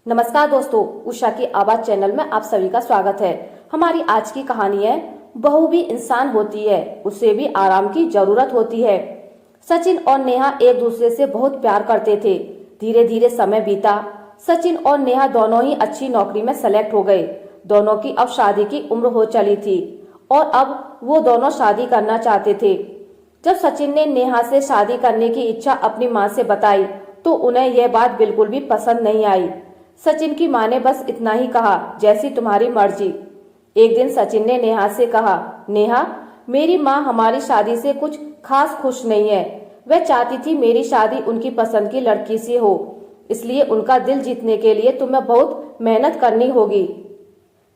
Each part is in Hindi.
नमस्कार दोस्तों, उषा की आवाज चैनल में आप सभी का स्वागत है। हमारी आज की कहानी है, बहू भी इंसान होती है, उसे भी आराम की जरूरत होती है। सचिन और नेहा एक दूसरे से बहुत प्यार करते थे। धीरे धीरे समय बीता। सचिन और नेहा दोनों ही अच्छी नौकरी में सेलेक्ट हो गए। दोनों की अब शादी की उम्र हो चली थी और अब वो दोनों शादी करना चाहते थे। जब सचिन ने नेहा से शादी करने की इच्छा अपनी माँ से बताई तो उन्हें यह बात बिल्कुल भी पसंद नहीं आई। सचिन की माँ ने बस इतना ही कहा, जैसी तुम्हारी मर्जी। एक दिन सचिन ने नेहा से कहा, नेहा, मेरी माँ हमारी शादी से कुछ खास खुश नहीं है। वह चाहती थी मेरी शादी उनकी पसंद की लड़की से हो, इसलिए उनका दिल जीतने के लिए तुम्हें बहुत मेहनत करनी होगी।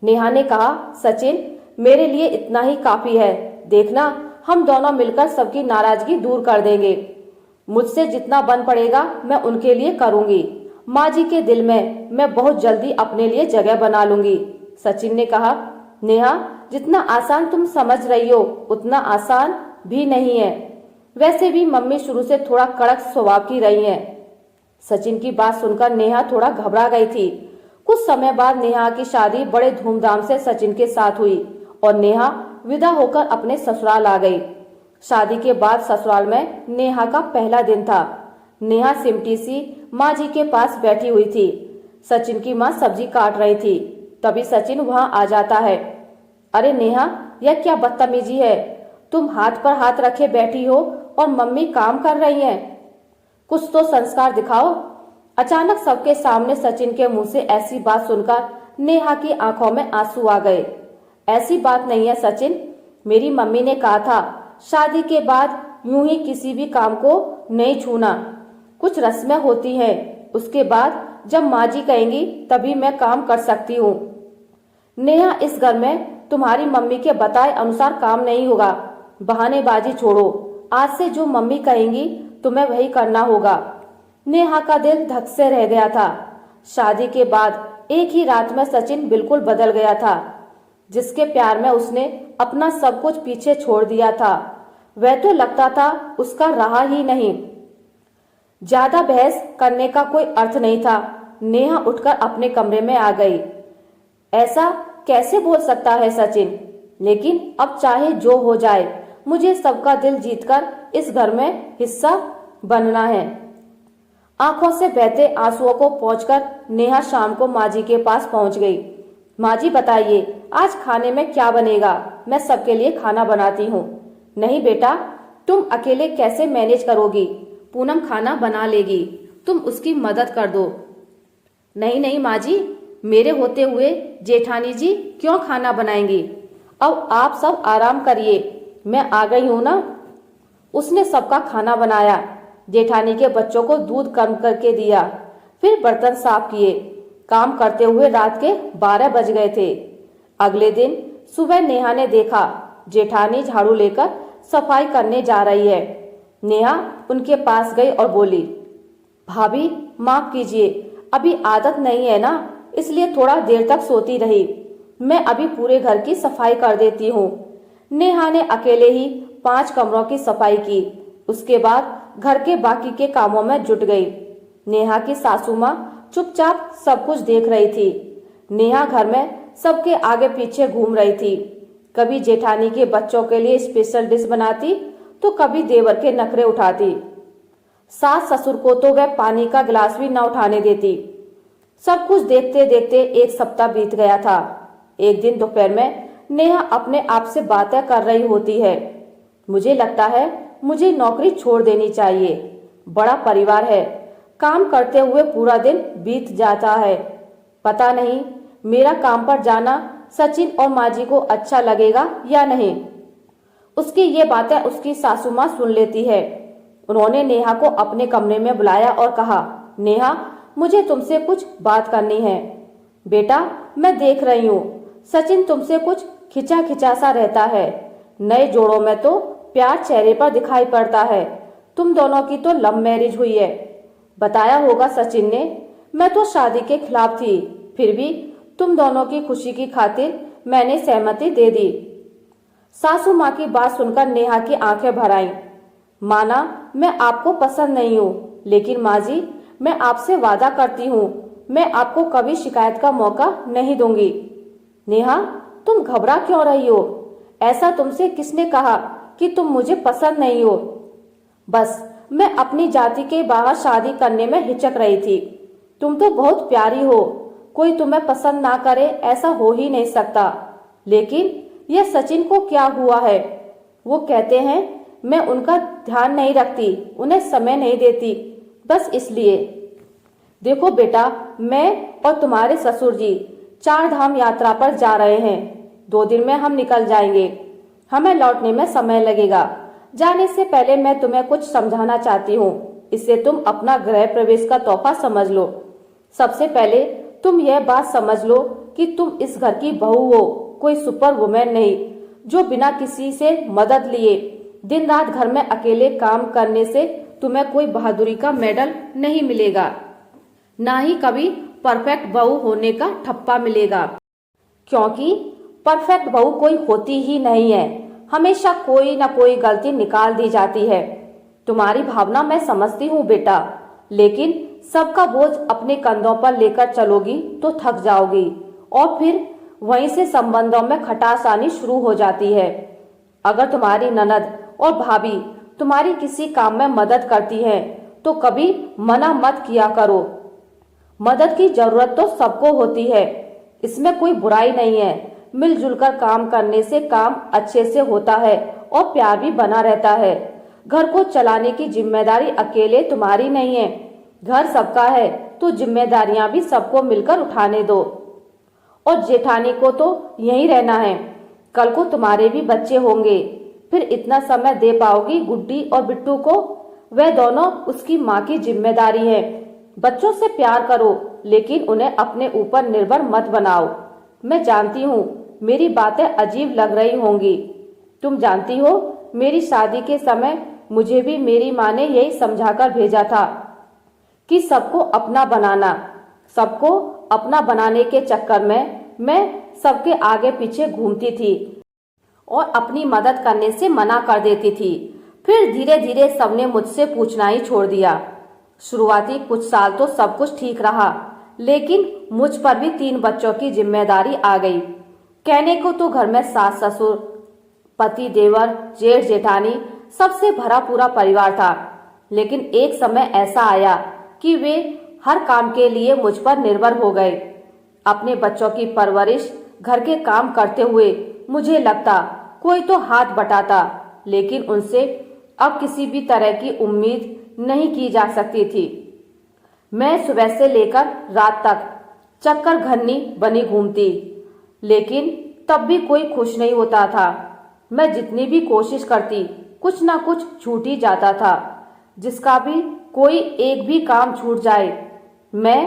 नेहा ने कहा, सचिन, मेरे लिए इतना ही काफी है। देखना, हम दोनों मिलकर सबकी नाराजगी दूर कर देंगे। मुझसे जितना बन पड़ेगा मैं उनके लिए करूंगी। माँ जी के दिल में मैं बहुत जल्दी अपने लिए जगह बना लूंगी। सचिन ने कहा, नेहा, जितना आसान तुम समझ रही हो उतना आसान भी नहीं है। वैसे भी मम्मी शुरू से थोड़ा कड़क स्वभाव की रही हैं। सचिन की बात सुनकर नेहा थोड़ा घबरा गई थी। कुछ समय बाद नेहा की शादी बड़े धूमधाम से सचिन के साथ हुई और नेहा विदा होकर अपने ससुराल आ गई। शादी के बाद ससुराल में नेहा का पहला दिन था। नेहा सिमटी सी माँ जी के पास बैठी हुई थी। सचिन की माँ सब्जी काट रही थी। तभी सचिन वहां आ जाता है। अरे नेहा, यह क्या बदतमीजी है? तुम हाथ पर हाथ रखे बैठी हो और मम्मी काम कर रही हैं। कुछ तो संस्कार दिखाओ। अचानक सबके सामने सचिन के मुंह से ऐसी बात सुनकर नेहा की आंखों में आंसू आ गए। ऐसी बात नहीं है सचिन, मेरी मम्मी ने कहा था शादी के बाद यूं ही किसी भी काम को नहीं छूना। कुछ रस्में होती हैं, उसके बाद जब माँ जी कहेंगी तभी मैं काम कर सकती हूँ। नेहा, इस घर में तुम्हारी मम्मी के बताए अनुसार काम नहीं होगा। बहानेबाजी छोड़ो। आज से जो मम्मी कहेंगी तुम्हें वही करना होगा। नेहा का दिल धक से रह गया था। शादी के बाद एक ही रात में सचिन बिल्कुल बदल गया था। जिसके प्यार में उसने अपना सब कुछ पीछे छोड़ दिया था, वह तो लगता था उसका रहा ही नहीं। ज्यादा बहस करने का कोई अर्थ नहीं था। नेहा उठकर अपने कमरे में आ गई। ऐसा कैसे बोल सकता है सचिन? लेकिन अब चाहे जो हो जाए, मुझे सबका दिल जीतकर इस घर में हिस्सा बनना है। आंखों से बहते आंसुओं को पोंछकर नेहा शाम को माँ जी के पास पहुंच गई। माँ जी, बताइए आज खाने में क्या बनेगा? मैं सबके लिए खाना बनाती हूँ। नहीं बेटा, तुम अकेले कैसे मैनेज करोगी? पूनम खाना बना लेगी, तुम उसकी मदद कर दो। नहीं नहीं माँ जी, मेरे होते हुए जेठानी जी क्यों खाना बनाएंगी? अब आप सब आराम करिए, मैं आ गई हूँ ना। उसने सबका खाना बनाया। जेठानी के बच्चों को दूध गर्म करके दिया, फिर बर्तन साफ किए। काम करते हुए रात के 12 बज गए थे। अगले दिन सुबह नेहा ने देखा जेठानी झाड़ू लेकर सफाई करने जा रही है। नेहा उनके पास गई और बोली, भाभी माफ कीजिए, अभी आदत नहीं है ना, इसलिए थोड़ा देर तक सोती रही। मैं अभी पूरे घर की सफाई कर देती हूँ। नेहा ने अकेले ही 5 कमरों की सफाई की। उसके बाद घर के बाकी के कामों में जुट गई। नेहा की सासू माँ चुपचाप सब कुछ देख रही थी। नेहा घर में सबके आगे पीछे घूम रही थी। कभी जेठानी के बच्चों के लिए स्पेशल डिश बनाती तो कभी देवर के नखरे उठाती। सास ससुर को तो वह पानी का गिलास भी न उठाने देती। सब कुछ देखते देखते एक सप्ताह बीत गया था। एक दिन दोपहर में नेहा अपने आप से बातें कर रही होती है। मुझे लगता है मुझे नौकरी छोड़ देनी चाहिए। बड़ा परिवार है, काम करते हुए पूरा दिन बीत जाता है। पता नहीं मेरा काम पर जाना सचिन और माँ जी को अच्छा लगेगा या नहीं। उसकी ये बातें उसकी सासू माँ सुन लेती है। उन्होंने नेहा को अपने कमरे में बुलाया और कहा, नेहा, मुझे तुमसे कुछ बात करनी है। बेटा, मैं देख रही हूँ सचिन तुमसे कुछ खिंचा खिंचा सा रहता है। नए जोड़ों में तो प्यार चेहरे पर दिखाई पड़ता है। तुम दोनों की तो लव मैरिज हुई है। बताया होगा सचिन ने। मैं तो शादी के खिलाफ थी, फिर भी तुम दोनों की खुशी की खातिर मैंने सहमति दे दी। सासू माँ की बात सुनकर नेहा की आंखें भर आईं। माना मैं आपको पसंद नहीं हूँ, लेकिन माँ जी, मैं आपसे वादा करती हूँ मैं आपको कभी शिकायत का मौका नहीं दूंगी। नेहा, तुम घबरा क्यों रही हो? ऐसा तुमसे किसने कहा कि तुम मुझे पसंद नहीं हो? बस मैं अपनी जाति के बाहर शादी करने में हिचक रही थी। तुम तो बहुत प्यारी हो, कोई तुम्हें पसंद ना करे ऐसा हो ही नहीं सकता। लेकिन यह सचिन को क्या हुआ है? वो कहते हैं मैं उनका ध्यान नहीं रखती, उन्हें समय नहीं देती, बस इसलिए। देखो बेटा, मैं और तुम्हारे ससुर जी 4 धाम यात्रा पर जा रहे हैं। 2 दिन में हम निकल जाएंगे। हमें लौटने में समय लगेगा। जाने से पहले मैं तुम्हें कुछ समझाना चाहती हूँ। इसे तुम अपना गृह प्रवेश का तोहफा समझ लो। सबसे पहले तुम यह बात समझ लो कि तुम इस घर की बहू हो, कोई सुपर वुमेन नहीं, जो बिना किसी से मदद लिए दिन रात घर में अकेले काम करने से तुम्हें कोई बहादुरी का मेडल नहीं मिलेगा, ना ही कभी परफेक्ट बहू होने का ठप्पा मिलेगा। क्योंकि परफेक्ट बहू कोई होती ही नहीं है। हमेशा कोई ना कोई गलती निकाल दी जाती है। तुम्हारी भावना मैं समझती हूँ बेटा, लेकिन सबका बोझ अपने कंधों पर लेकर चलोगी तो थक जाओगी और फिर वहीं से संबंधों में खटास आनी शुरू हो जाती है। अगर तुम्हारी ननद और भाभी तुम्हारी किसी काम में मदद करती हैं तो कभी मना मत किया करो। मदद की जरूरत तो सबको होती है, इसमें कोई बुराई नहीं है। मिलजुल कर काम करने से काम अच्छे से होता है और प्यार भी बना रहता है। घर को चलाने की जिम्मेदारी अकेले तुम्हारी नहीं है, घर सबका है, तो जिम्मेदारियां भी सबको मिलकर उठाने दो। और जेठानी को तो यहीं रहना है, कल को तुम्हारे भी बच्चे होंगे, फिर इतना समय दे पाओगी गुड्डी और बिट्टू को? वह दोनों उसकी माँ की जिम्मेदारी है। बच्चों से प्यार करो, लेकिन उन्हें अपने ऊपर निर्भर मत बनाओ। मैं जानती हूँ मेरी बातें अजीब लग रही होंगी। तुम जानती हो मेरी शादी के समय मुझे भी मेरी माँ ने यही समझाकर भेजा था कि सबको अपना बनाने के चक्कर में मैं सबके आगे पीछे घूमती थी और अपनी मदद करने से मना कर देती थी। फिर धीरे धीरे सबने मुझसे पूछना ही छोड़ दिया। शुरुआती कुछ साल तो सब कुछ ठीक रहा, लेकिन मुझ पर भी 3 बच्चों की जिम्मेदारी आ गई। कहने को तो घर में सास ससुर, पति देवर, जेठ जेठानी, सबसे भरा पूरा परिवार था। लेकिन एक समय ऐसा आया कि वे हर काम के लिए मुझ पर निर्भर हो गए। अपने बच्चों की परवरिश, घर के काम करते हुए मुझे लगता कोई तो हाथ बटाता, लेकिन उनसे अब किसी भी तरह की उम्मीद नहीं की जा सकती थी। मैं सुबह से लेकर रात तक चक्कर घन्नी बनी घूमती, लेकिन तब भी कोई खुश नहीं होता था। मैं जितनी भी कोशिश करती, कुछ ना कुछ छूट ही जाता था। जिसका भी कोई एक भी काम छूट जाए, मैं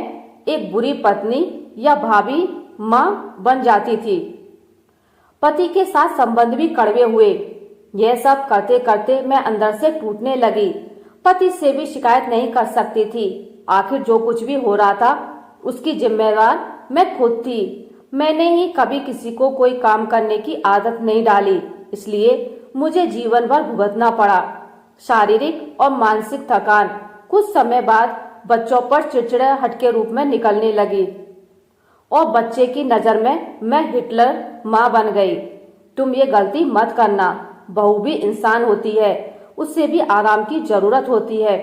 एक बुरी पत्नी या भाभी, माँ बन जाती थी। पति के साथ संबंध भी कड़वे हुए। यह सब करते करते मैं अंदर से टूटने लगी। पति से भी शिकायत नहीं कर सकती थी। आखिर जो कुछ भी हो रहा था उसकी जिम्मेदार मैं खुद थी। मैंने ही कभी किसी को कोई काम करने की आदत नहीं डाली, इसलिए मुझे जीवन भर भुगतना पड़ा। शारीरिक और मानसिक थकान कुछ समय बाद बच्चों पर चिड़चिड़ाहट के रूप में निकलने लगी और बच्चे की नजर में मैं हिटलर माँ बन गई। तुम ये गलती मत करना। बहू भी इंसान होती है, उससे भी आराम की जरूरत होती है।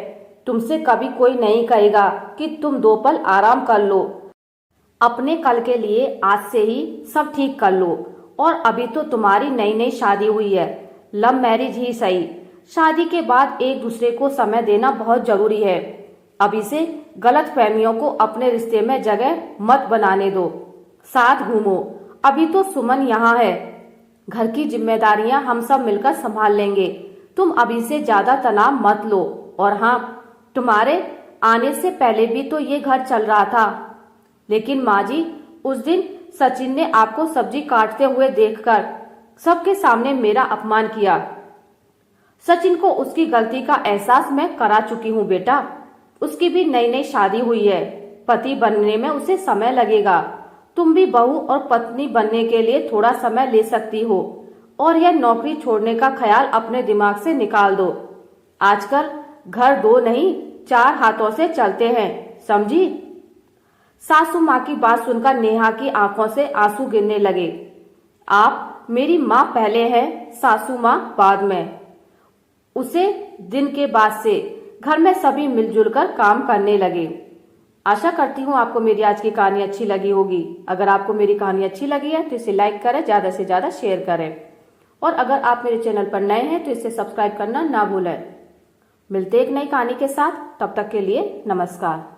तुमसे कभी कोई नहीं कहेगा कि तुम 2 पल आराम कर लो। अपने कल के लिए आज से ही सब ठीक कर लो। और अभी तो तुम्हारी नई नई शादी हुई है, लव मैरिज ही सही। शादी के बाद एक दूसरे को समय देना बहुत जरूरी है। अभी से गलत फहमियों को अपने रिश्ते में जगह मत बनाने दो। साथ घूमो। अभी तो सुमन यहाँ है, घर की जिम्मेदारियां हम सब मिलकर संभाल लेंगे। तुम अभी से ज्यादा तनाव मत लो। और हाँ, तुम्हारे आने से पहले भी तो ये घर चल रहा था। लेकिन माँ जी, उस दिन सचिन ने आपको सब्जी काटते हुए देखकर सबके सामने मेरा अपमान किया। सचिन को उसकी गलती का एहसास मैं करा चुकी हूँ बेटा। उसकी भी नई नई शादी हुई है, पति बनने में उसे समय लगेगा। तुम भी बहू और पत्नी बनने के लिए थोड़ा समय ले सकती हो। और यह नौकरी छोड़ने का ख्याल अपने दिमाग से निकाल दो। आजकल घर 2 नहीं 4 हाथों से चलते हैं, समझी? सासू माँ की बात सुनकर नेहा की आंखों से आंसू गिरने लगे। आप मेरी माँ पहले है, सासू माँ बाद में। उसे दिन के बाद से घर में सभी मिलजुल कर काम करने लगे। आशा करती हूँ आपको मेरी आज की कहानी अच्छी लगी होगी। अगर आपको मेरी कहानी अच्छी लगी है तो इसे लाइक करें, ज्यादा से ज्यादा शेयर करें, और अगर आप मेरे चैनल पर नए हैं तो इसे सब्सक्राइब करना ना भूलें। मिलते एक नई कहानी के साथ, तब तक के लिए नमस्कार।